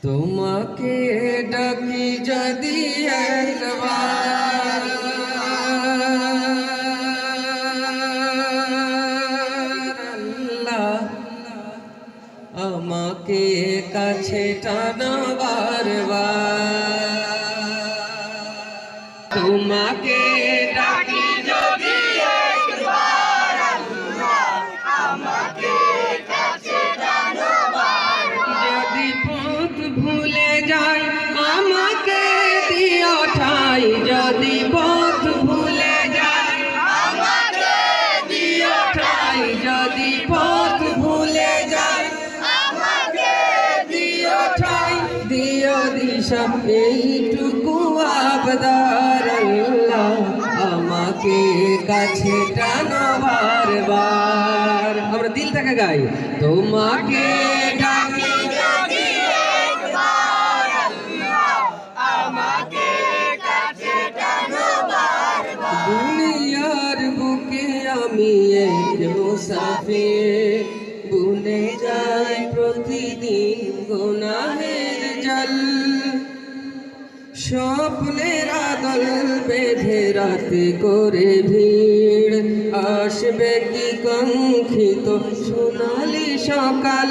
তোমাকে ডাকি যদি একবার আল্লাহ আমাকে কাছে টানো বারবার তোমাকে ডাকি যদি একবার আল্লাহ আমাকে কাছে টানো বারবার যদি পথ ভুলে যাই আমাকে দিও ঠাই যদি পথ ভুলে যাই আমাকে দিও ঠাই যদি পথ ভুলে যাই আমাকে দিও ঠাই দিও দিশা এইটুকু আবদার আল্লাহ আমাকে কাছে টানো বারবার আমরা দিল থেকে গাই তোমাকে ডাকি যদি একবার আল্লাহ আমাকে কাছে টানো বারবার দুনিয়ার বুকে আমি এক মুসাফির বুনে যাই প্রতিদিন গুনাহের জল স্বপ্নের আদল বেঁধে রাতে করে ভিড় আসবে কি কাঙ্ক্ষিত সোনালি সকাল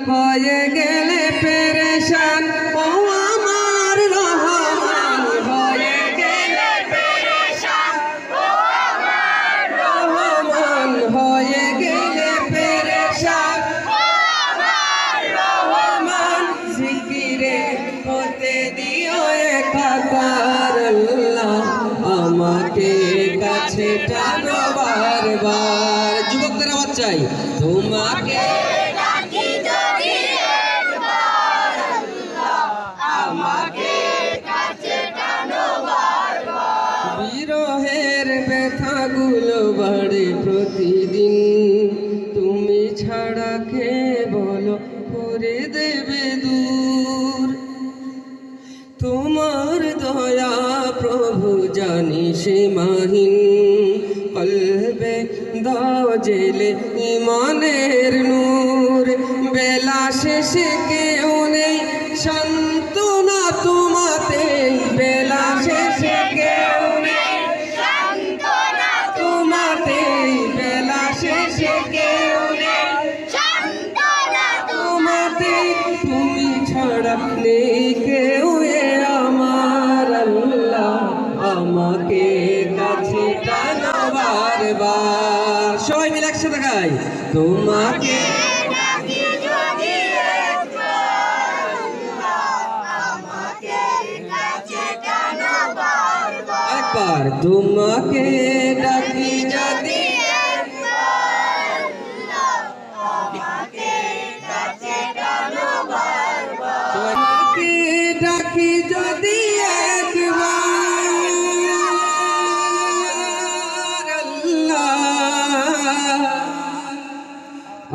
হয়ে গেলে পেরেশান ও আমার রহমান হয়ে গেলে পেরেশান ও আমার রহমান হয়ে গেলে পেরেশান ও আমার রহমান জিকিরে হতে দিও একাকার আল্লাহ আমাকে কাছে টানো বারবার যুবকদের আওয়াজ চাই তোমাকে ডাকি যদি একবার আল্লাহ আমাকে কাছে টানো বারবার বিরহের ব্যথাগুলো বাড়ে প্রতিদিন তুমি ছাড়া কে বলো করে দেবে দূর তোমার দয়া প্রভু জানি সীমাহীন কলবে দাও জেলে ইমানের নূর বেলা শেষে কেউ নেই সান্ত্বনা তোমাতে বেলা শেষে কেউ নেই সান্ত্বনা তোমাতে বেলা শেষে কেউ নেই সান্ত্বনা তোমাতে তুমি ছাড়া নেই কেউ আমার আল্লাহ আমাকে কাছে টানো বারবার সবাই মিলে একসাথে গাই তোমাকে ডাকি যদি একবার আল্লাহ আমাকে কাছে টানো বারবার একবার তোমাকে ডাকি যদি একবার আল্লাহ আমাকে কাছে টানো বারবার তোমাকে ডাকি যদি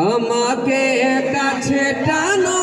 আমাকে কাছে টানো